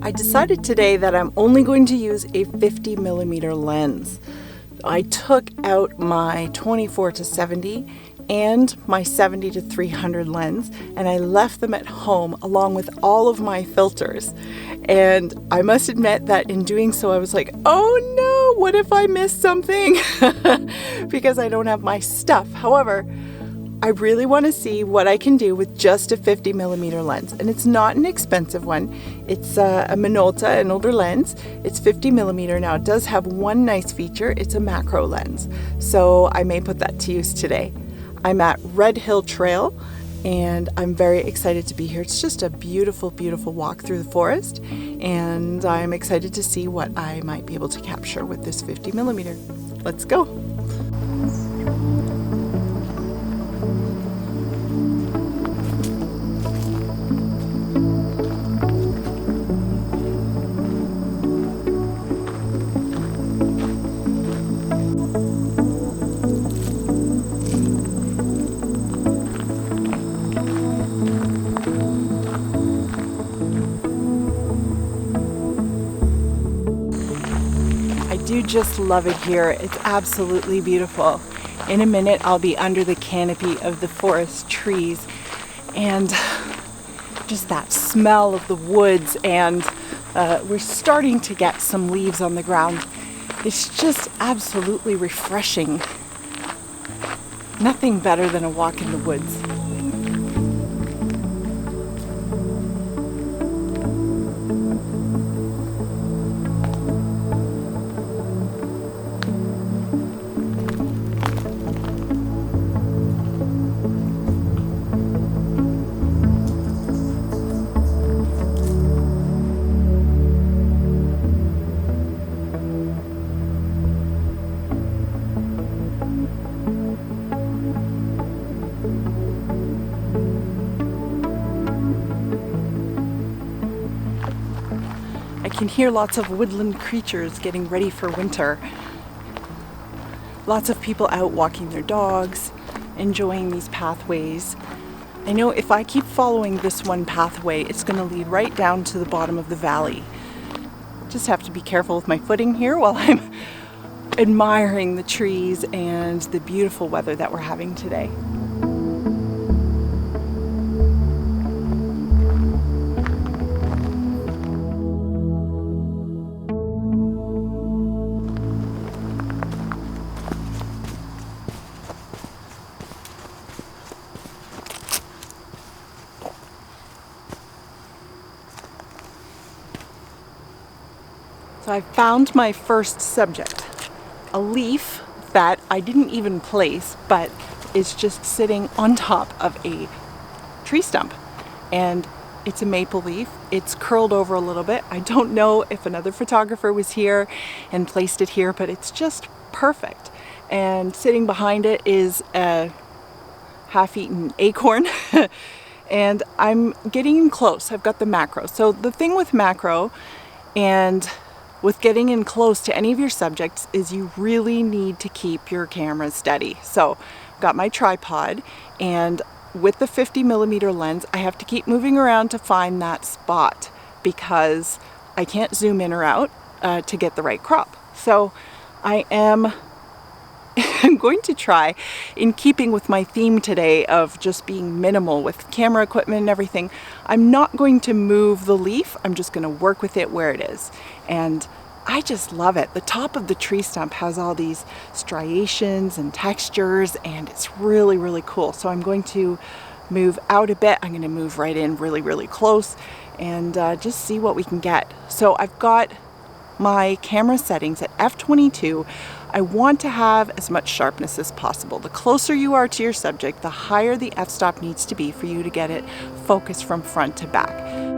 I decided today that I'm only going to use a 50mm lens. I took out my 24-70 and my 70-300 lens, and I left them at home along with all of my filters. And I must admit that in doing so, I was like, oh no, what if I miss something? Because I don't have my stuff. However, I really want to see what I can do with just a 50mm lens. And it's not an expensive one. It's a Minolta, an older lens. It's 50mm. Now it does have one nice feature. It's a macro lens. So I may put that to use today. I'm at Red Hill Trail and I'm very excited to be here. It's just a beautiful, beautiful walk through the forest. And I'm excited to see what I might be able to capture with this 50mm. Let's go. I just love it here. It's absolutely beautiful. In a minute I'll be under the canopy of the forest trees and just that smell of the woods, and we're starting to get some leaves on the ground. It's just absolutely refreshing. Nothing better than a walk in the woods. I can hear lots of woodland creatures getting ready for winter. Lots of people out walking their dogs, enjoying these pathways. I know if I keep following this one pathway, it's going to lead right down to the bottom of the valley. Just have to be careful with my footing here while I'm admiring the trees and the beautiful weather that we're having today. So I found my first subject, a leaf that I didn't even place, but is just sitting on top of a tree stump. And it's a maple leaf. It's curled over a little bit. I don't know if another photographer was here and placed it here, but it's just perfect. And sitting behind it is a half-eaten acorn. And I'm getting in close. I've got the macro. So the thing with macro and with getting in close to any of your subjects is you really need to keep your camera steady. So I've got my tripod, and with the 50mm lens, I have to keep moving around to find that spot because I can't zoom in or out to get the right crop. So I'm going to try, in keeping with my theme today of just being minimal with camera equipment and everything, I'm not going to move the leaf. I'm just going to work with it where it is. And I just love it. The top of the tree stump has all these striations and textures, and it's really, really cool. So I'm going to move out a bit. I'm going to move right in really, really close and just see what we can get. So I've got my camera settings at f/22. I want to have as much sharpness as possible. The closer you are to your subject, the higher the f-stop needs to be for you to get it focused from front to back.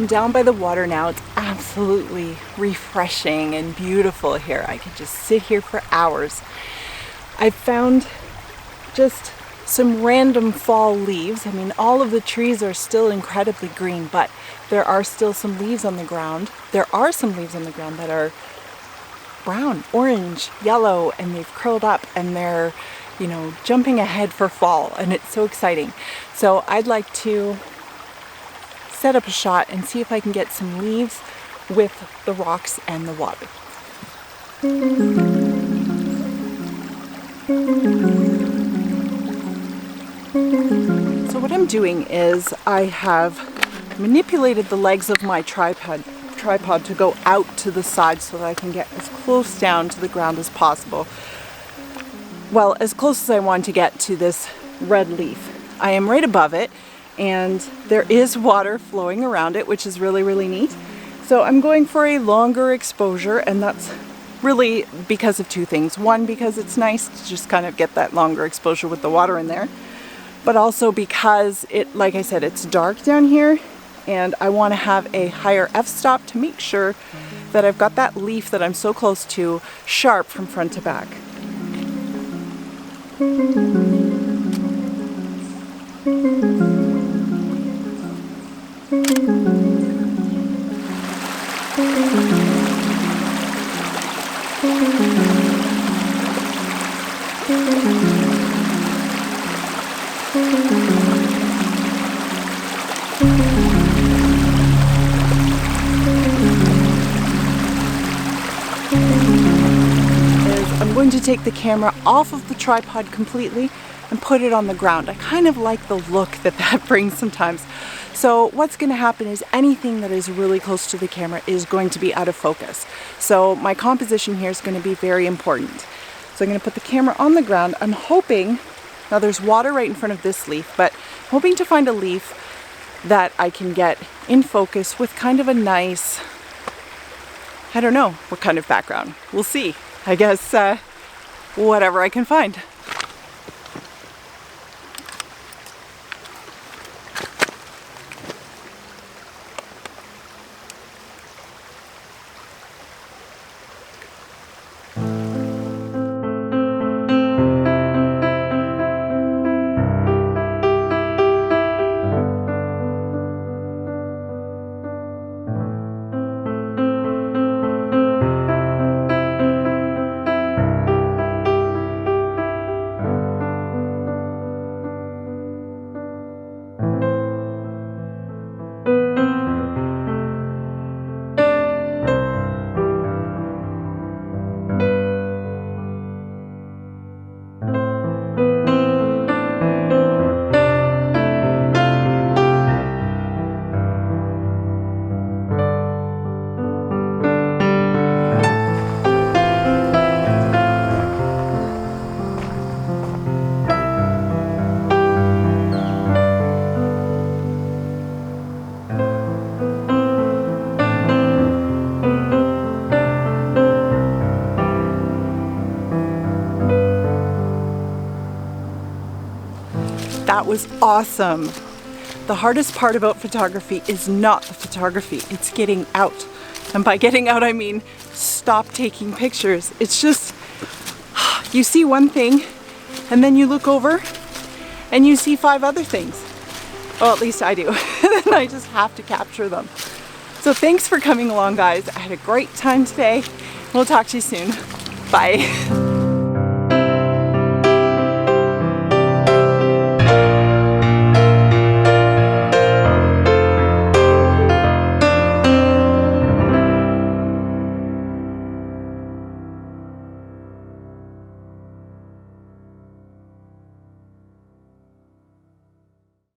down by the water now. It's absolutely refreshing and beautiful here. I could just sit here for hours. I found just some random fall leaves. I mean, all of the trees are still incredibly green, but there are still some leaves on the ground. There are some leaves on the ground that are brown, orange, yellow, and they've curled up and they're, you know, jumping ahead for fall, and it's so exciting. So I'd like to set up a shot and see if I can get some leaves with the rocks and the water. So what I'm doing is I have manipulated the legs of my tripod to go out to the side so that I can get as close down to the ground as possible. Well, as close as I want to get to this red leaf. I am right above it, and there is water flowing around it, which is really, really neat. So I'm going for a longer exposure, and that's really because of two things. One, because it's nice to just kind of get that longer exposure with the water in there, but also because it, like I said, it's dark down here, and I want to have a higher f-stop to make sure that I've got that leaf that I'm so close to sharp from front to back. I'm going to take the camera off of the tripod completely and put it on the ground. I kind of like the look that brings sometimes. So what's going to happen is anything that is really close to the camera is going to be out of focus. So my composition here is going to be very important. So I'm going to put the camera on the ground. I'm hoping, now there's water right in front of this leaf, but I'm hoping to find a leaf that I can get in focus with kind of a nice, I don't know what kind of background. We'll see. I guess whatever I can find. That was awesome. The hardest part about photography is not the photography, it's getting out. And by getting out, I mean stop taking pictures. It's just, you see one thing and then you look over and you see 5 other things. Well, at least I do. And I just have to capture them. So thanks for coming along, guys. I had a great time today. We'll talk to you soon. Bye.